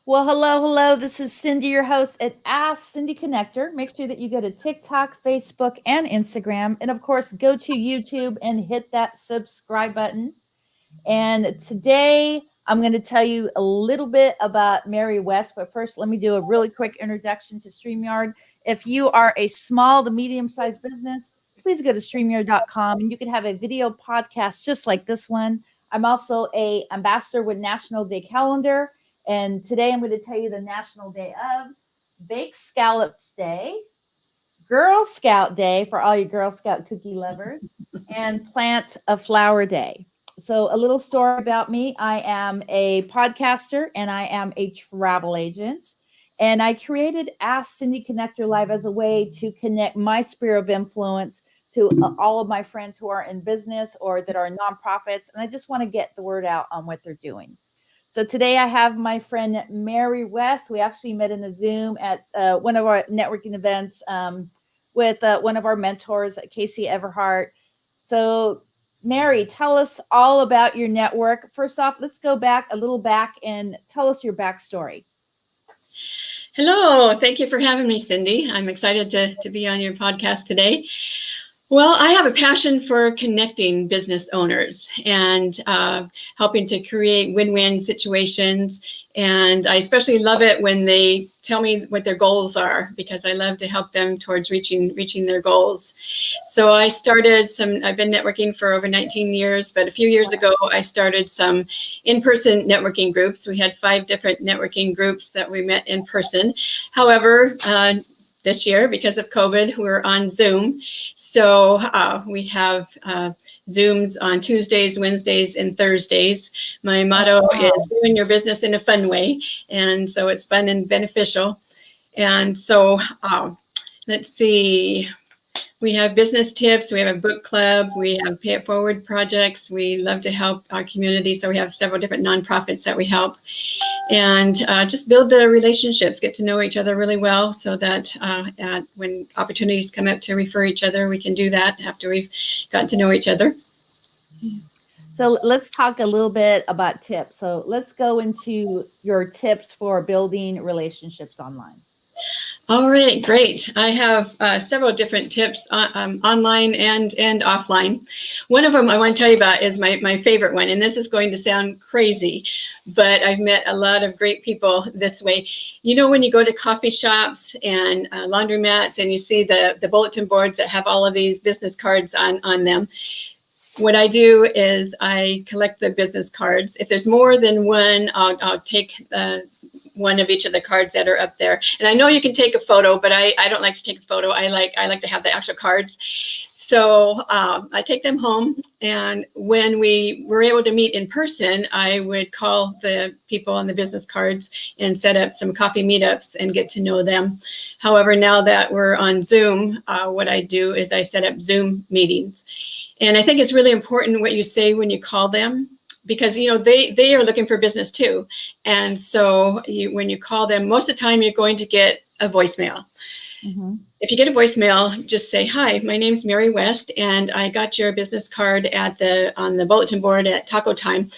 Well, hello, hello. This is Cindy, your host at Ask Cindy Connector. Make sure that you go to TikTok, Facebook, and Instagram. And of course, go to YouTube and hit that subscribe button. And today I'm going to tell you a little bit about Mary West. But first, let me do a really quick introduction to StreamYard. If you are a small to medium sized business, please go to StreamYard.com and you can have a video podcast just like this one. I'm also a ambassador with National Day Calendar. And today I'm going to tell you the National Day ofs, Baked Scallops Day, Girl Scout Day for all you Girl Scout cookie lovers, and Plant a Flower Day. So, a little story about me. I am a podcaster and I am a travel agent. And I created Ask Cindy Connector Live as a way to connect my sphere of influence to all of my friends who are in business or that are nonprofits. And I just want to get the word out on what they're doing. So today I have my friend Mary West. We actually met in a Zoom at one of our networking events with one of our mentors, Casey Everhart. So, Mary, tell us all about your network. First off, let's go back a little back and tell us your backstory. Hello, thank you for having me, Cindy. I'm excited to be on your podcast today. Well, I have a passion for connecting business owners and helping to create win-win situations. And I especially love it when they tell me what their goals are, because I love to help them towards reaching their goals. So I've been networking for over 19 years, but a few years ago, I started some in-person networking groups. We had 5 different networking groups that we met in person. However, this year, because of COVID, we're on Zoom. So we have Zooms on Tuesdays, Wednesdays, and Thursdays. My motto is doing your business in a fun way. And so it's fun and beneficial. And so let's see. We have business tips. We have a book club. We have pay it forward projects. We love to help our community. So we have several different nonprofits that we help. And just build the relationships, get to know each other really well so that when opportunities come up to refer each other, we can do that after we've gotten to know each other. So let's talk a little bit about tips. So let's go into your tips for building relationships online. All right, great. I have several different tips online and offline. One of them I want to tell you about is my favorite one, and this is going to sound crazy, but I've met a lot of great people this way. You know, when you go to coffee shops and laundromats and you see the bulletin boards that have all of these business cards on them, what I do is I collect the business cards. If there's more than one, I'll take one of each of the cards that are up there. And I know you can take a photo, but I don't like to take a photo. I like to have the actual cards. So I take them home. And when we were able to meet in person, I would call the people on the business cards and set up some coffee meetups and get to know them. However, now that we're on Zoom, what I do is I set up Zoom meetings. And I think it's really important what you say when you call them, because, you know, they are looking for business too. And so when you call them, most of the time you're going to get a voicemail. Mm-hmm. If you get a voicemail, just say, "Hi, my name's Mary West, and I got your business card on the bulletin board at taco time.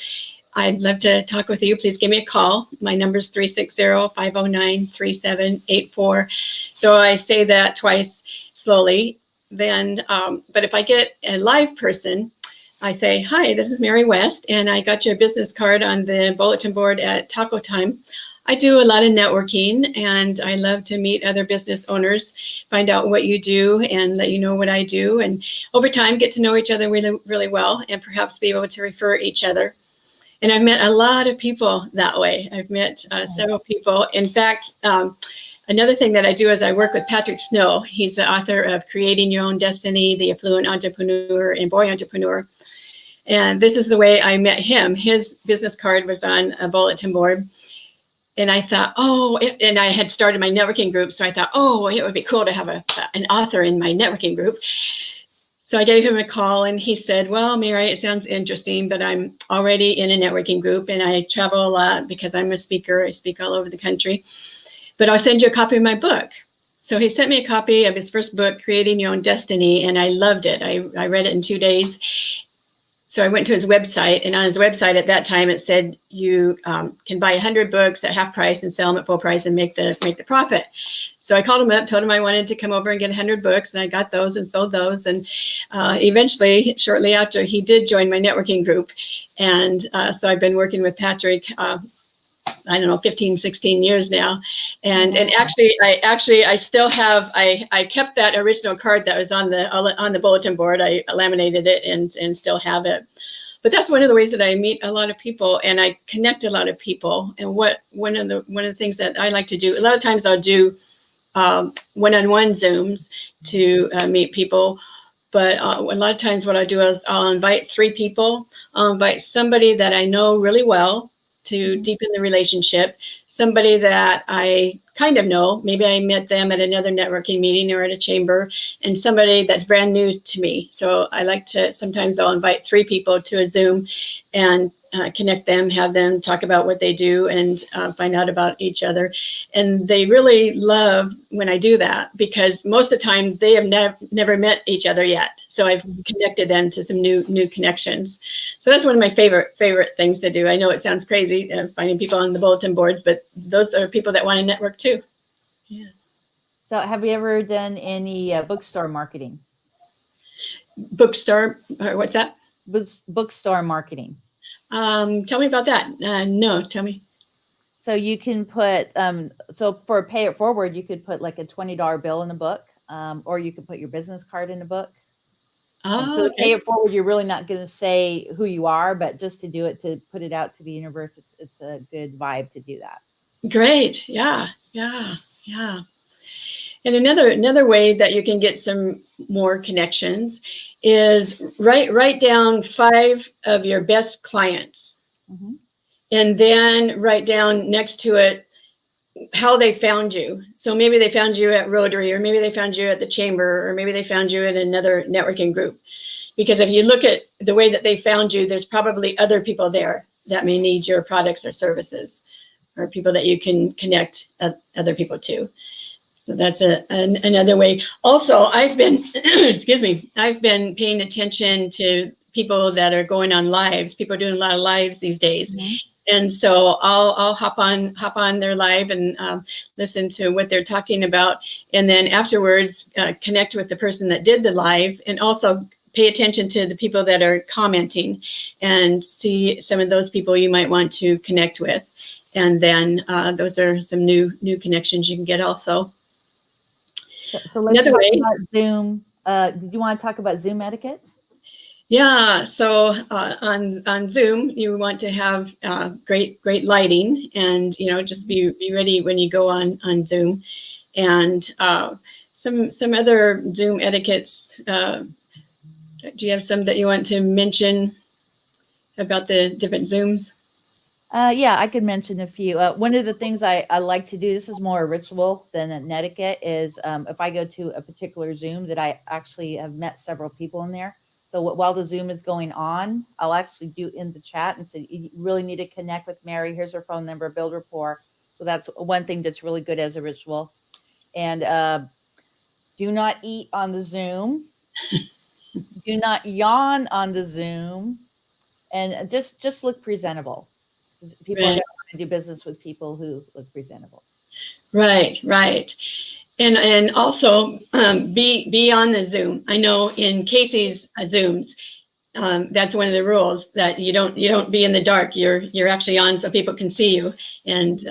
I'd love to talk with you. Please give me a call. My number's 360-509-3784. So I say that twice slowly. Then, but if I get a live person, I say, "Hi, this is Mary West, and I got your business card on the bulletin board at taco time. I do a lot of networking, and I love to meet other business owners, find out what you do, and let you know what I do. And over time, get to know each other really, really well, and perhaps be able to refer each other." And I've met a lot of people that way. I've met several people. In fact, another thing that I do is I work with Patrick Snow. He's the author of Creating Your Own Destiny, The Affluent Entrepreneur and Boy Entrepreneur. And this is the way I met him. His business card was on a bulletin board. And I thought, and I had started my networking group. So I thought, it would be cool to have an author in my networking group. So I gave him a call and he said, "Well, Mary, it sounds interesting, but I'm already in a networking group and I travel a lot because I'm a speaker. I speak all over the country. But I'll send you a copy of my book." So he sent me a copy of his first book, Creating Your Own Destiny, and I loved it. I read it in 2 days. So I went to his website, and on his website at that time, it said you can buy 100 books at half price and sell them at full price and make the profit. So I called him up, told him I wanted to come over and get 100 books, and I got those and sold those. And eventually, shortly after, he did join my networking group. And so I've been working with Patrick, I don't know, 15, 16 years now. And actually I still have, I kept that original card that was on the bulletin board. I laminated it and still have it. But that's one of the ways that I meet a lot of people and I connect a lot of people. And one of the things that I like to do, a lot of times I'll do one-on-one Zooms to meet people. But a lot of times what I do is I'll invite 3 people. I'll invite somebody that I know really well to deepen the relationship, somebody that I kind of know, maybe I met them at another networking meeting or at a chamber, and somebody that's brand new to me. So I like to, sometimes I'll invite 3 people to a Zoom and connect them, have them talk about what they do and find out about each other. And they really love when I do that because most of the time they have never met each other yet. So I've connected them to some new connections. So that's one of my favorite things to do. I know it sounds crazy finding people on the bulletin boards, but those are people that want to network too. Yeah. So have you ever done any bookstore marketing? Bookstore, or what's that? Bookstore marketing. Tell me about that. No, tell me. So you can put, so for pay it forward, you could put like a $20 bill in a book, or you could put your business card in a book. And so Okay. pay it forward, you're really not going to say who you are, but just to do it, to put it out to the universe, it's a good vibe to do that. Great. Yeah. And another way that you can get some more connections is write down 5 of your best clients, and then write down next to it how they found you. So maybe they found you at Rotary, or maybe they found you at the chamber, or maybe they found you in another networking group. Because if you look at the way that they found you, there's probably other people there that may need your products or services, or people that you can connect other people to. So that's another way. Also, I've been, excuse me, I've been paying attention to people that are going on lives. People are doing a lot of lives these days. And so I'll hop on their live and listen to what they're talking about. And then afterwards, connect with the person that did the live, and also pay attention to the people that are commenting and see some of those people you might want to connect with. And then those are some new connections you can get also. So let's talk about Zoom. Did you want to talk about Zoom etiquette? Yeah, so on Zoom, you want to have great lighting, and just be ready when you go on Zoom. And some other Zoom etiquettes. Do you have some that you want to mention about the different Zooms? Yeah, I could mention a few. One of the things I like to do, this is more a ritual than an etiquette, is if I go to a particular Zoom that I actually have met several people in there. So while the Zoom is going on, I'll actually do in the chat and say, you really need to connect with Mary. Here's her phone number, build rapport. So that's one thing that's really good as a ritual. And do not eat on the Zoom. Do not yawn on the Zoom. And just look presentable. People are going to want to do business with people who look presentable. Right. And also be on the Zoom. I know in Casey's Zooms, that's one of the rules, that you don't be in the dark. You're actually on so people can see you and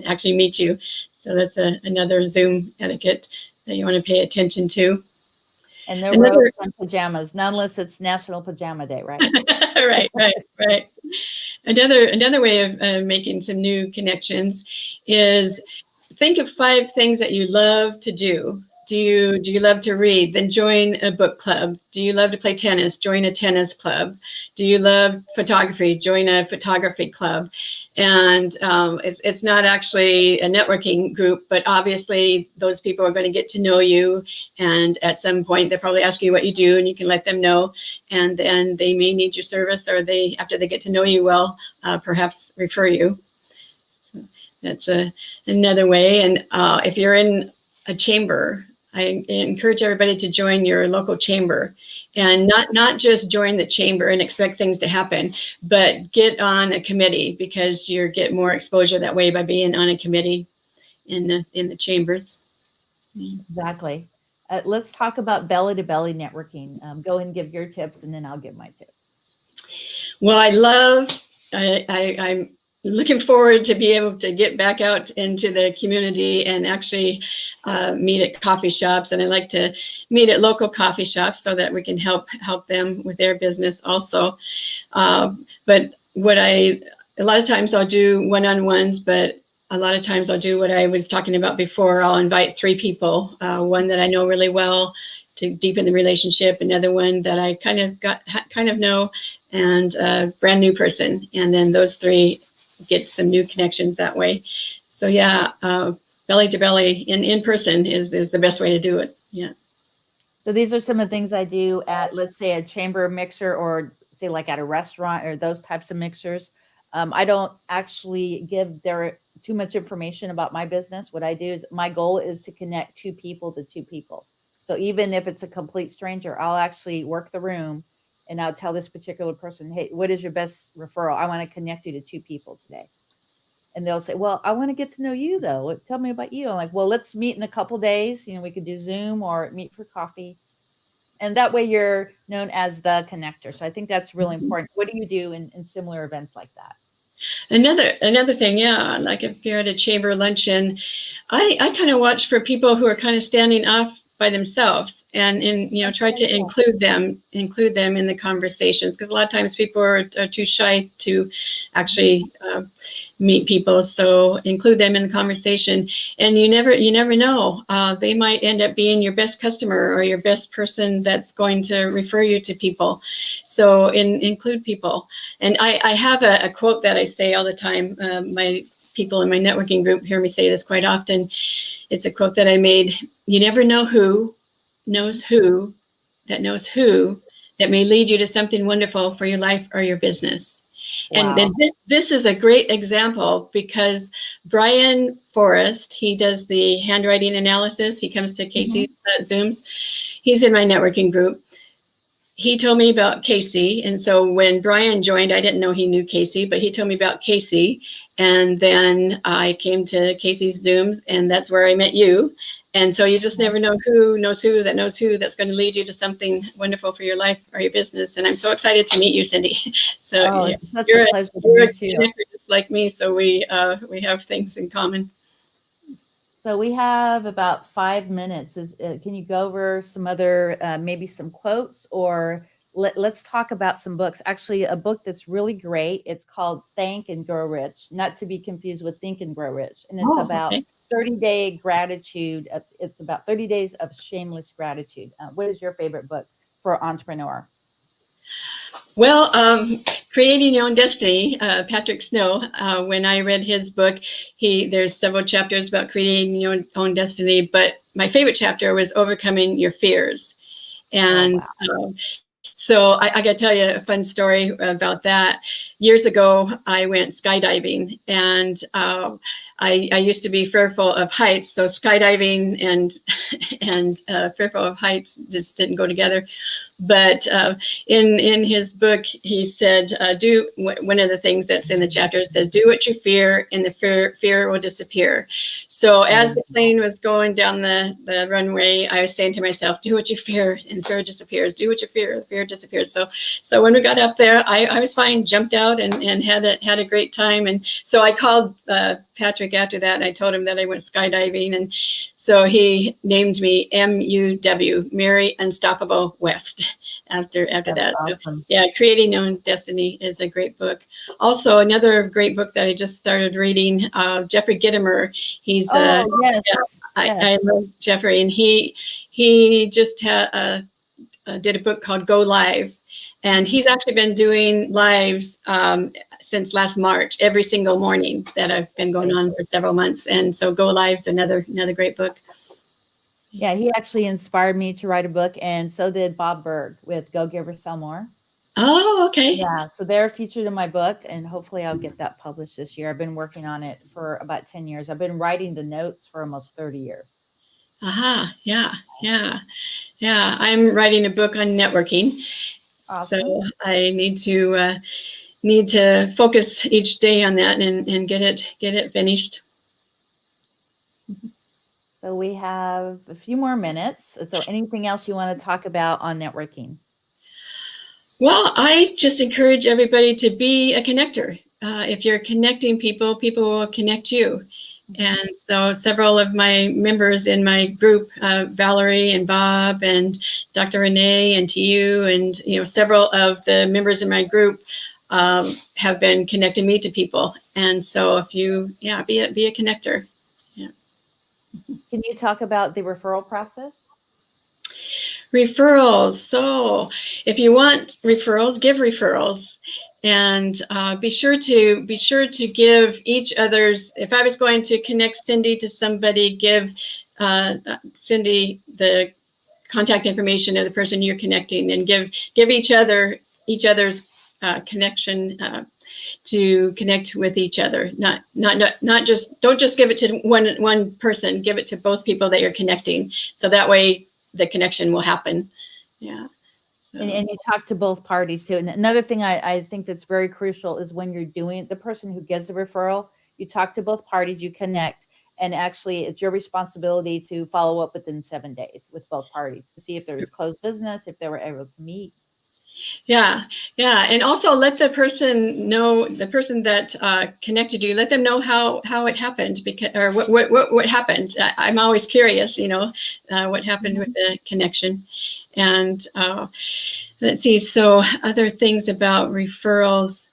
actually meet you. So that's another Zoom etiquette that you want to pay attention to. And no robes and pajamas, not unless it's National Pajama Day, right? Right. Another way of making some new connections is think of 5 things that you love to do. Do you love to read? Then join a book club. Do you love to play tennis? Join a tennis club. Do you love photography? Join a photography club. And it's not actually a networking group, but obviously those people are going to get to know you. And at some point, they'll probably ask you what you do, and you can let them know. And then they may need your service, or after they get to know you well, perhaps refer you. That's another way. And if you're in a chamber, I encourage everybody to join your local chamber. and not just join the chamber and expect things to happen, but get on a committee, because you get more exposure that way by being on a committee in the chambers. Exactly. Let's talk about belly to belly networking. Go and give your tips, and then I'll give my tips. Well, I'm looking forward to be able to get back out into the community and actually meet at coffee shops. And I like to meet at local coffee shops so that we can help them with their business also. But a lot of times I'll do one-on-ones, but a lot of times I'll do what I was talking about before. I'll invite 3 people, one that I know really well to deepen the relationship, another one that I kind of know, and a brand new person. And then those 3 get some new connections that way. So yeah, belly to belly in person is the best way to do it. Yeah. So these are some of the things I do at, let's say, a chamber mixer, or say like at a restaurant, or those types of mixers. I don't actually give there too much information about my business. What I do is, my goal is to connect 2 people to 2 people. So even if it's a complete stranger, I'll actually work the room, and I'll tell this particular person, hey, what is your best referral? I want to connect you to 2 people today. And they'll say, well, I want to get to know you though. Tell me about you. I'm like, well, let's meet in a couple days. We could do Zoom or meet for coffee. And that way you're known as the connector. So I think that's really important. What do you do in similar events like that? Another thing, yeah, like if you're at a chamber luncheon, I kind of watch for people who are kind of standing off by themselves, and try to include them in the conversations, because a lot of times people are too shy to actually meet people. So include them in the conversation, and you never know, they might end up being your best customer or your best person that's going to refer you to people. So include people. And I have a quote that I say all the time. My people in my networking group hear me say this quite often. It's a quote that I made: you never know who knows who that knows who that may lead you to something wonderful for your life or your business. Wow. And this is a great example, because Brian Forrest, he does the handwriting analysis. He comes to Casey's Zooms. He's in my networking group. He told me about Casey. And so when Brian joined, I didn't know he knew Casey, but he told me about Casey. And then I came to Casey's Zooms, and that's where I met you. And so you just never know who knows who that knows who that's going to lead you to something wonderful for your life or your business. And I'm so excited to meet you, Cindy. So you're a pleasure to meet you. Just like me, so we have things in common. So we have about 5 minutes. Can you go over some other, maybe some quotes, or let's talk about some books? Actually, a book that's really great. It's called Think and Grow Rich, not to be confused with Think and Grow Rich. And it's about 30-day gratitude. It's about 30 days of shameless gratitude. What is your favorite book for entrepreneur? Well, Creating Your Own Destiny, Patrick Snow, when I read his book, there's several chapters about creating your own destiny, but my favorite chapter was Overcoming Your Fears. And so I got to tell you a fun story about that. Years ago, I went skydiving, and I used to be fearful of heights. So skydiving and fearful of heights just didn't go together. But in his book, he said, one of the things that's in the chapter says, do what you fear, and the fear will disappear. So as the plane was going down the runway, I was saying to myself, do what you fear, and fear disappears. Do what you fear, fear disappears. So when we got up there, I was fine, jumped out and had a great time. And so I called Patrick after that, and I told him that I went skydiving. And so he named me MUW, Mary Unstoppable West, after that. Awesome. So, Creating Your Own Destiny is a great book. Also, another great book that I just started reading, Jeffrey Gitomer. He's I love Jeffrey, and he just did a book called Go Live, and he's actually been doing lives since last March, every single morning that I've been going on for several months. And so Go Live's another great book. Yeah, he actually inspired me to write a book, and so did Bob Berg with Go Give or Sell More. Oh, okay. Yeah, so they're featured in my book, and hopefully I'll get that published this year. I've been working on it for about 10 years. I've been writing the notes for almost 30 years. Yeah. Yeah, I'm writing a book on networking. Awesome. So I need to focus each day on that and get it finished. So we have a few more minutes. So anything else you want to talk about on networking? Well, I just encourage everybody to be a connector. If you're connecting people, people will connect you. And so several of my members in my group, Valerie and Bob and Dr. Renee and to you, and several of the members in my group have been connecting me to people. And so if you, be a connector. Yeah. Can you talk about the referral process? Referrals. So if you want referrals, give referrals. And be sure to give each other's. If I was going to connect Cindy to somebody, give Cindy the contact information of the person you're connecting, and give each other's connection to connect with each other. Not just, don't just give it to one person. Give it to both people that you're connecting. So that way the connection will happen. Yeah. So. And you talk to both parties too. And another thing I think that's very crucial is when you're doing the person who gives the referral, you talk to both parties, you connect, and actually it's your responsibility to follow up within 7 days with both parties to see if there was closed business, if they were able to meet. Yeah. And also let the person know, the person that connected you, let them know how it happened, because, or what happened. I'm always curious, what happened with the connection. And let's see. So other things about referrals.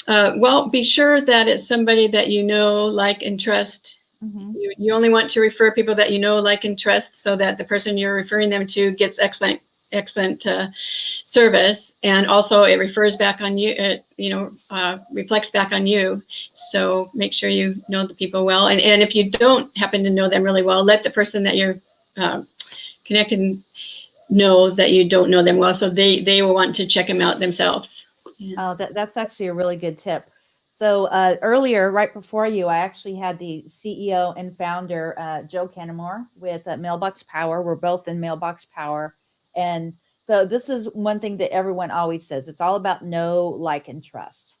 Well, be sure that it's somebody that you know, like, and trust. You only want to refer people that you know, like, and trust, so that the person you're referring them to gets excellent service, and also it refers back on you. It reflects back on you. So make sure you know the people well, and if you don't happen to know them really well, let the person that you're connecting know that you don't know them well, so they will want to check them out themselves. Yeah. Oh, that's actually a really good tip. So earlier, right before you, I actually had the CEO and founder, Joe Canamore, with Mailbox Power. We're both in Mailbox Power. And so this is one thing that everyone always says. It's all about know, like, and trust.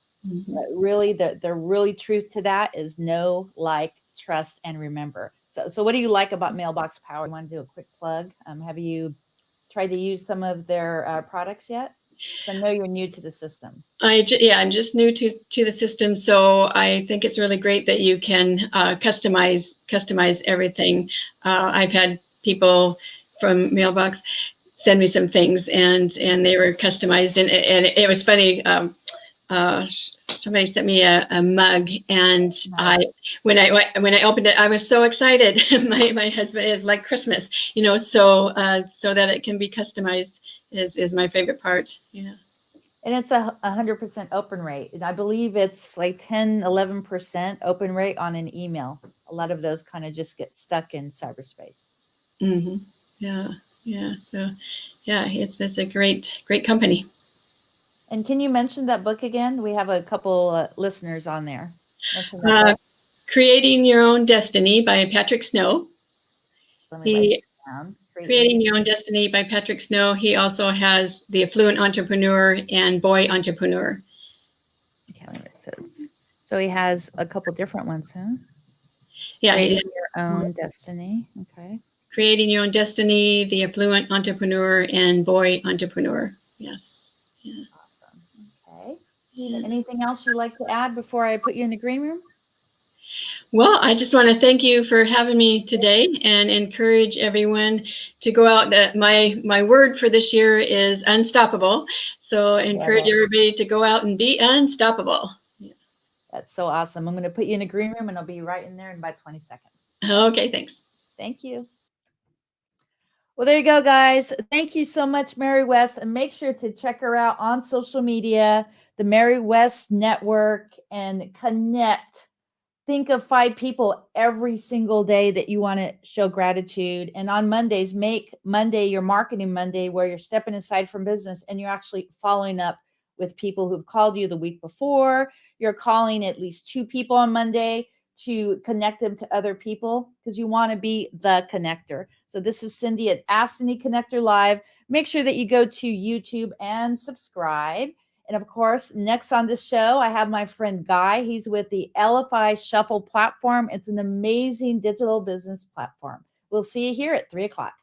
Really, the really truth to that is know, like, trust, and remember. So what do you like about Mailbox Power? You want to do a quick plug? Have you tried to use some of their products yet? So I know you're new to the system. I'm just new to the system, so I think it's really great that you can customize everything. I've had people from Mailbox send me some things, and they were customized, and it was funny. Somebody sent me a mug, and nice. When I opened it, I was so excited. my husband is like Christmas, so that it can be customized is my favorite part. Yeah. And it's 100% open rate. And I believe it's like 10-11% open rate on an email. A lot of those kind of just get stuck in cyberspace. Mm-hmm. Yeah. So yeah, it's a great company. And can you mention that book again? We have a couple listeners on there. Mention that book. Creating Your Own Destiny by Patrick Snow. Let me write this down. Creating Your Own Destiny by Patrick Snow. He also has The Affluent Entrepreneur and Boy Entrepreneur. Okay, so he has a couple different ones, huh? Yeah. Creating Your Own Destiny. Okay. Creating Your Own Destiny, The Affluent Entrepreneur, and Boy Entrepreneur. Yes. Yeah. Awesome. Okay. Yeah. Anything else you'd like to add before I put you in the green room? Well, I just want to thank you for having me today, and encourage everyone to go out. My word for this year is unstoppable. So encourage everybody to go out and be unstoppable. Yeah. That's so awesome. I'm going to put you in a green room, and I'll be right in there in about 20 seconds. Okay, thanks. Thank you. Well, there you go, guys. Thank you so much, Mary West. And make sure to check her out on social media, the Mary West Network, and connect. Think of 5 people every single day that you want to show gratitude. And on Mondays, make Monday your marketing Monday, where you're stepping aside from business and you're actually following up with people who've called you the week before. You're calling at least 2 people on Monday to connect them to other people, because you want to be the connector. So this is Cindy at Ask Cindy Connector Live. Make sure that you go to YouTube and subscribe. And of course, next on the show, I have my friend Guy. He's with the LFI Shuffle platform. It's an amazing digital business platform. We'll see you here at 3 o'clock.